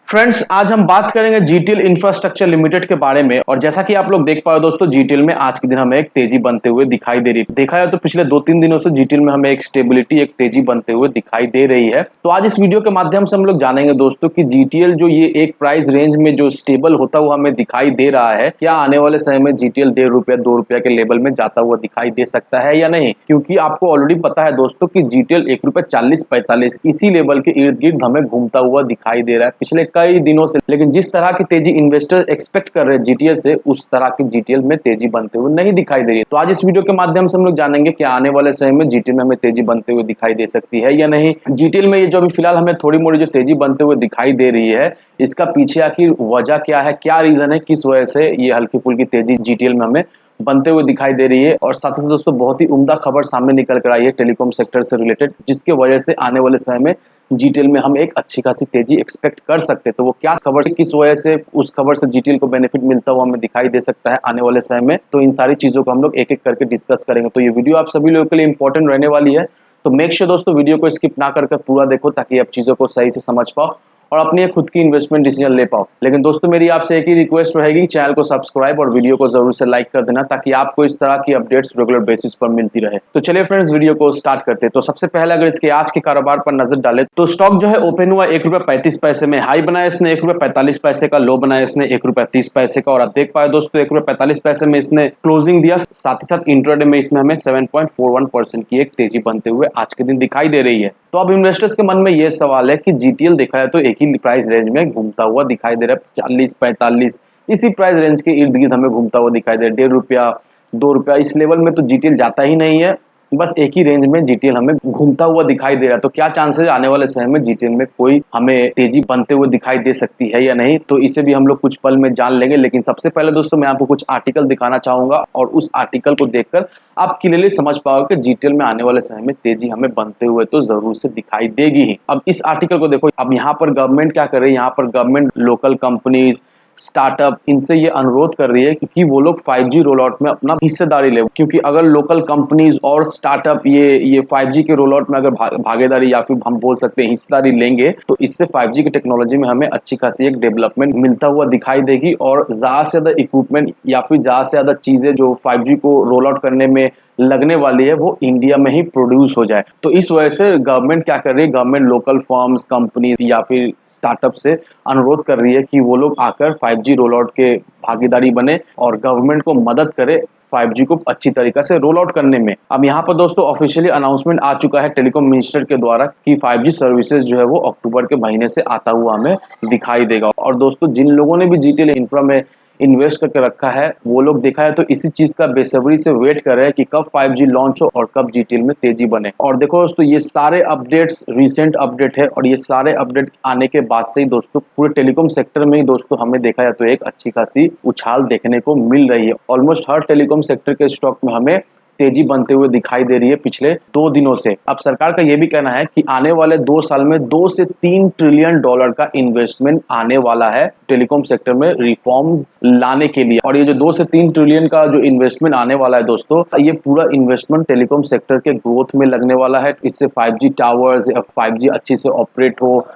Friends, आज हम बात करेंगे जीटीएल इंफ्रास्ट्रक्चर लिमिटेड के बारे में। और जैसा कि आप लोग देख पाए दोस्तों, जीटीएल में आज के दिन हमें एक तेजी बनते हुए दिखाई दे रही है। देखा जाए तो पिछले 2-3 दिनों से जीटीएल में हमें एक स्टेबिलिटी, एक तेजी बनते हुए दिखाई दे रही है। तो आज इस वीडियो के माध्यम से हम लोग जानेंगे दोस्तों कि जीटीएल जो ये एक प्राइस रेंज में जो स्टेबल होता हुआ हमें दिखाई दे रहा है, क्या आने वाले समय में जीटीएल ₹1.5 ₹2 के लेवल में जाता हुआ दिखाई दे सकता है या नहीं। क्योंकि आपको ऑलरेडी पता है दोस्तों कि जीटीएल ₹1.40-45 इसी लेवल के इर्द गिर्द हमें घूमता हुआ दिखाई दे रहा है पिछले कई दिनों से। लेकिन जिस तरह की तेजी इन्वेस्टर एक्सपेक्ट कर रहे हैं जीटीएल से, उस तरह की जीटीएल में तेजी बनते हुए नहीं दिखाई दे रही है। तो आज इस वीडियो के माध्यम से हम लोग जानेंगे कि आने वाले समय में जीटीएल में हमें तेजी बनते हुए दिखाई दे सकती है या नहीं। जीटीएल में ये जो अभी फिलहाल हमें थोड़ी मोड़ी जो तेजी बनते हुए दिखाई दे रही है, इसका पीछे आखिर वजह क्या है, क्या रीजन है, किस वजह से ये हल्की फुल्की तेजी जीटीएल में हमें बनते हुए दिखाई दे रही है। और साथ ही साथ दोस्तों बहुत ही उम्दा खबर सामने निकल कर आई है टेलीकॉम सेक्टर से रिलेटेड, जिसके वजह से आने वाले समय में जीटीएल में हम एक अच्छी खासी तेजी एक्सपेक्ट कर सकते हैं। तो वो क्या खबर है, किस वजह से उस खबर से जीटीएल को बेनिफिट मिलता हुआ हमें दिखाई दे सकता है आने वाले समय में, तो इन सारी चीजों को हम लोग एक एक करके डिस्कस करेंगे। तो ये वीडियो आप सभी लोगों के लिए इंपॉर्टेंट रहने वाली है। तो मेक श्योर दोस्तों वीडियो को स्किप ना कर पूरा देखो, ताकि आप चीजों को सही से समझ पाओ और अपनी एक खुद की इन्वेस्टमेंट डिसीजन ले पाओ। लेकिन दोस्तों मेरी आपसे एक ही रिक्वेस्ट रहेगी, चैनल को सब्सक्राइब और वीडियो को जरूर से लाइक कर देना, ताकि आपको इस तरह की अपडेट्स रेगुलर बेसिस पर मिलती रहे। तो चलिए फ्रेंड्स, वीडियो को स्टार्ट करते हैं। तो सबसे पहले अगर इसके आज के कारोबार पर नजर डालें तो स्टॉक जो है ओपन हुआ ₹1.35 में, हाई बनाया इसने ₹1.45 का, लो बनाया इसने ₹1.30 का। और आप देख पाए दोस्तों ₹1.45 में इसने क्लोजिंग दिया। साथ ही साथ इंट्राडे में इसमें हमें 7.41% की एक तेजी बनते हुए आज के दिन दिखाई दे रही है। तो अब इन्वेस्टर्स के मन में यह सवाल है कि जीटीएल देखा जाए तो एक ही प्राइस रेंज में घूमता हुआ दिखाई दे रहा है, 40-45 इसी प्राइस रेंज के इर्द गिर्द हमें घूमता हुआ दिखाई दे रहा है। ₹1.5 ₹2 इस लेवल में तो जीटीएल जाता ही नहीं है, बस एक ही रेंज में जीटीएल हमें घूमता हुआ दिखाई दे रहा है। तो क्या चांसेस आने वाले समय में जीटीएल में कोई हमें तेजी बनते हुए दिखाई दे सकती है या नहीं, तो इसे भी हम लोग कुछ पल में जान लेंगे। लेकिन सबसे पहले दोस्तों मैं आपको कुछ आर्टिकल दिखाना चाहूंगा, और उस आर्टिकल को देखकर आप क्लियरली समझ पाओगे कि जीटीएल में आने वाले समय में तेजी हमें बनते हुए तो जरूर से दिखाई देगी ही। अब इस आर्टिकल को देखो, अब यहाँ पर गवर्नमेंट क्या कर रही है, यहाँ पर गवर्नमेंट लोकल कंपनीज, स्टार्टअप, इनसे ये अनुरोध कर रही है कि वो लोग 5G रोल आउट में अपना हिस्सेदारी ले। क्योंकि अगर लोकल कंपनीज और स्टार्टअप ये 5G के रोल आउट में अगर भागीदारी या फिर हम बोल सकते हैं हिस्सेदारी लेंगे, तो इससे 5G की टेक्नोलॉजी में हमें अच्छी खासी एक डेवलपमेंट मिलता हुआ दिखाई देगी। और ज्यादा से ज्यादा इक्विपमेंट या फिर ज्यादा से ज्यादा चीजें जो 5G को रोल आउट करने में लगने वाली है, वो इंडिया में ही प्रोड्यूस हो जाए। तो इस वजह से गवर्नमेंट क्या कर रही है, गवर्नमेंट लोकल फर्म्स, कंपनी या फिर स्टार्टअप से अनुरोध कर रही है कि वो लोग आकर 5G रोल आउट के भागीदारी बने और गवर्नमेंट को मदद करे 5G को अच्छी तरीके से रोल आउट करने में। अब यहाँ पर दोस्तों ऑफिशियली अनाउंसमेंट आ चुका है टेलीकॉम मिनिस्टर के द्वारा कि 5G सर्विसेज जो है वो अक्टूबर के महीने से आता हुआ हमें दिखाई देगा। और दोस्तों जिन लोगों ने भी जीटीएल इंफ्रा में इन्वेस्ट करके रखा है, वो लोग देखा है तो इसी चीज का बेसब्री से वेट कर रहे हैं कि कब 5G लॉन्च हो और कब जीटीएल में तेजी बने। और देखो दोस्तों, ये सारे अपडेट्स रिसेंट अपडेट है, और ये सारे अपडेट आने के बाद से ही दोस्तों पूरे टेलीकॉम सेक्टर में ही दोस्तों हमें देखा जाए तो एक अच्छी खासी उछाल देखने को मिल रही है। ऑलमोस्ट हर टेलीकॉम सेक्टर के स्टॉक में हमें तेजी बनते हुए दिखाई दे रही है पिछले 2 दिनों से। अब सरकार का यह भी कहना है कि आने वाले 2 साल में $2 से $3 ट्रिलियन का इन्वेस्टमेंट आने वाला है टेलीकॉम सेक्टर में रिफॉर्म्स लाने के लिए। और ये जो 2 से 3 ट्रिलियन का जो इन्वेस्टमेंट आने वाला है दोस्तों, ये पूरा इन्वेस्टमेंट टेलीकॉम सेक्टर के ग्रोथ में लगने वाला है। इससे 5G टावर्स या 5G अच्छी से ऑपरेट हो,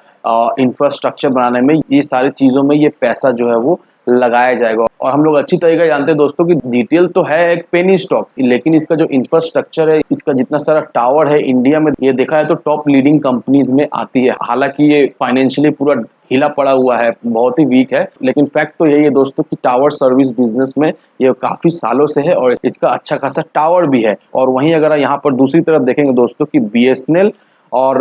इंफ्रास्ट्रक्चर बनाने में, ये सारी चीजों में ये पैसा जो है वो लगाया जाएगा। और हम लोग अच्छी तरीके जानते हैं दोस्तों कि जीटीएल तो है एक पेनी स्टॉक, लेकिन इसका जो इंफ्रास्ट्रक्चर है, इसका जितना सारा टावर है इंडिया में, ये देखा है तो टॉप लीडिंग कंपनीज में आती है। हालांकि ये फाइनेंशियली पूरा हिला पड़ा हुआ है, बहुत ही वीक है, लेकिन फैक्ट तो यही है दोस्तों कि टावर सर्विस बिजनेस में ये काफी सालों से है और इसका अच्छा खासा टावर भी है। और वहीं अगर यहाँ पर दूसरी तरफ देखेंगे दोस्तों कि बीएसएनएल और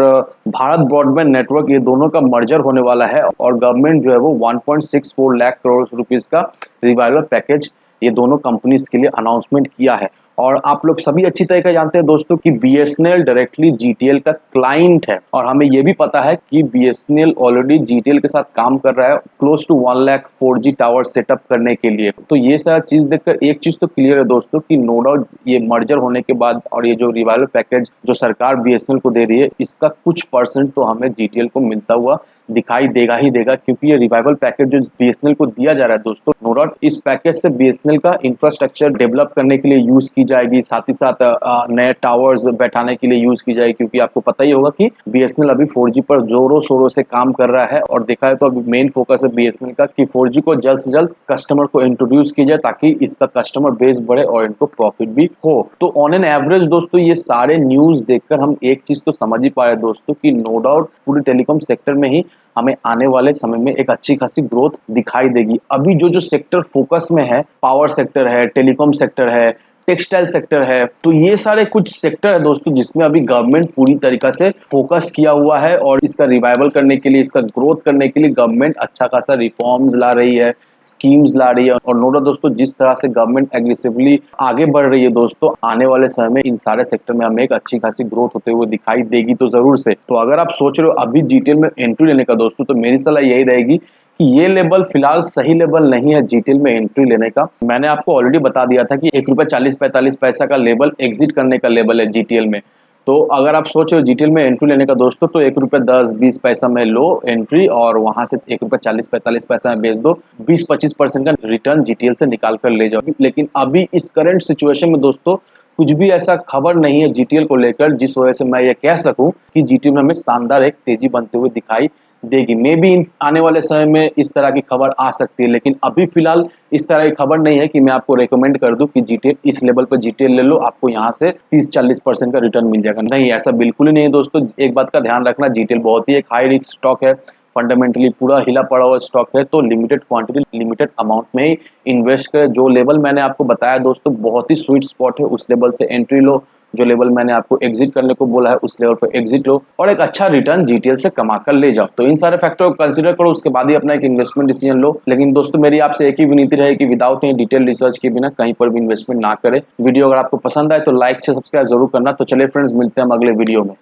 भारत ब्रॉडबैंड नेटवर्क, ये दोनों का मर्जर होने वाला है, और गवर्नमेंट जो है वो 1.64 लाख करोड़ रुपीस का रिवाइवल पैकेज ये दोनों कंपनीज के लिए अनाउंसमेंट किया है। और आप लोग सभी अच्छी तरह से जानते हैं दोस्तों कि बीएसएनएल डायरेक्टली जीटीएल का क्लाइंट है, और हमें यह भी पता है कि बीएसएनएल ऑलरेडी जीटीएल के साथ काम कर रहा है close to 1 lakh 4G tower setup करने के लिए। तो ये सारा चीज देखकर एक चीज तो क्लियर है दोस्तों कि नो डाउट ये मर्जर होने के बाद और ये जो रिवाइवल पैकेज जो सरकार बीएसएनएल को दे रही है, इसका कुछ परसेंट तो हमें जीटीएल को मिलता हुआ दिखाई देगा ही देगा, क्योंकि ये रिवाइवल पैकेज जो बीएसएनएल को दिया जा रहा है दोस्तों, नो डाउट इस पैकेज से बीएसएनएल का इंफ्रास्ट्रक्चर डेवलप करने के लिए यूज की जाएगी, साथ ही साथ नए टावर्स बैठाने के लिए यूज की जाएगी, क्योंकि आपको पता ही होगा कि बीएसएनएल अभी 4G पर जोरों शोरों से काम कर रहा है। और देखा है तो अभी मेन फोकस है बीएसएनएल का कि 4G को जल्द से जल्द कस्टमर को इंट्रोड्यूस की जाए, ताकि इसका कस्टमर बेस बढ़े और इनको प्रॉफिट भी हो। तो ऑन एन एवरेज दोस्तों ये सारे न्यूज देखकर हम एक चीज तो समझ ही पा रहे दोस्तों कि नो डाउट पूरे टेलीकॉम सेक्टर में ही हमें आने वाले समय में एक अच्छी खासी ग्रोथ दिखाई देगी। अभी जो जो सेक्टर फोकस में है, पावर सेक्टर है, टेलीकॉम सेक्टर है, टेक्सटाइल सेक्टर है, तो ये सारे कुछ सेक्टर है दोस्तों जिसमें अभी गवर्नमेंट पूरी तरीका से फोकस किया हुआ है, और इसका रिवाइवल करने के लिए, इसका ग्रोथ करने के लिए गवर्नमेंट अच्छा खासा रिफॉर्म्स ला रही है, स्कीम्स ला रही है। और नो डाउट दोस्तों जिस तरह से गवर्नमेंट एग्रेसिवली आगे बढ़ रही है दोस्तों, आने वाले समय में इन सारे सेक्टर में हमें एक अच्छी खासी ग्रोथ होते हुए दिखाई देगी तो जरूर से। तो अगर आप सोच रहे हो अभी जीटीएल में एंट्री लेने का दोस्तों, तो मेरी सलाह यही रहेगी कि ये लेवल फिलहाल सही लेवल नहीं है जीटीएल में एंट्री लेने का। मैंने आपको ऑलरेडी बता दिया था कि ₹1.40-45 का लेवल एग्जिट करने का लेवल है जीटीएल में। तो अगर आप सोच रहे हो जीटीएल में एंट्री लेने का दोस्तों, तो ₹1.10-20 में लो एंट्री, और वहां से ₹1.40-45 में बेच दो। 20-25% का रिटर्न जीटीएल से निकाल कर ले जाओ। लेकिन अभी इस करंट सिचुएशन में दोस्तों कुछ भी ऐसा खबर नहीं है जीटीएल को लेकर जिस वजह से मैं ये कह सकूं कि जीटीएल में हमें शानदार एक तेजी बनते हुए दिखाई देगी। मे बी आने वाले समय में इस तरह की खबर आ सकती है, लेकिन अभी फिलहाल इस तरह की खबर नहीं है कि मैं आपको रेकमेंड कर दूं कि जीटीएल इस लेवल पर जीटीएल ले लो, आपको यहाँ से 30-40% का रिटर्न मिल जाएगा। नहीं, ऐसा बिल्कुल ही नहीं है दोस्तों। एक बात का ध्यान रखना, जीटीएल बहुत ही एक हाई रिस्क स्टॉक है, फंडामेंटली पूरा हिला पड़ा हुआ स्टॉक है। तो लिमिटेड क्वांटिटी, लिमिटेड अमाउंट में ही इन्वेस्ट करें। जो लेवल मैंने आपको बताया दोस्तों बहुत ही स्वीट स्पॉट है, उस लेवल से एंट्री लो। जो लेवल मैंने आपको एग्जिट करने को बोला है उस लेवल पर एग्जिट लो, और एक अच्छा रिटर्न जीटीएल से कमा कर ले जाओ। तो इन सारे फैक्टर को कंसीडर करो, उसके बाद ही अपना एक इन्वेस्टमेंट डिसीजन लो। लेकिन दोस्तों मेरी आपसे एक ही विनती रहे कि विदाउट एनी डिटेल रिसर्च के बिना कहीं पर भी इन्वेस्टमेंट ना करें। वीडियो अगर आपको पसंद आए तो लाइक से सब्सक्राइब जरूर करना। तो चलिए फ्रेंड्स, मिलते हैं हम अगले वीडियो में।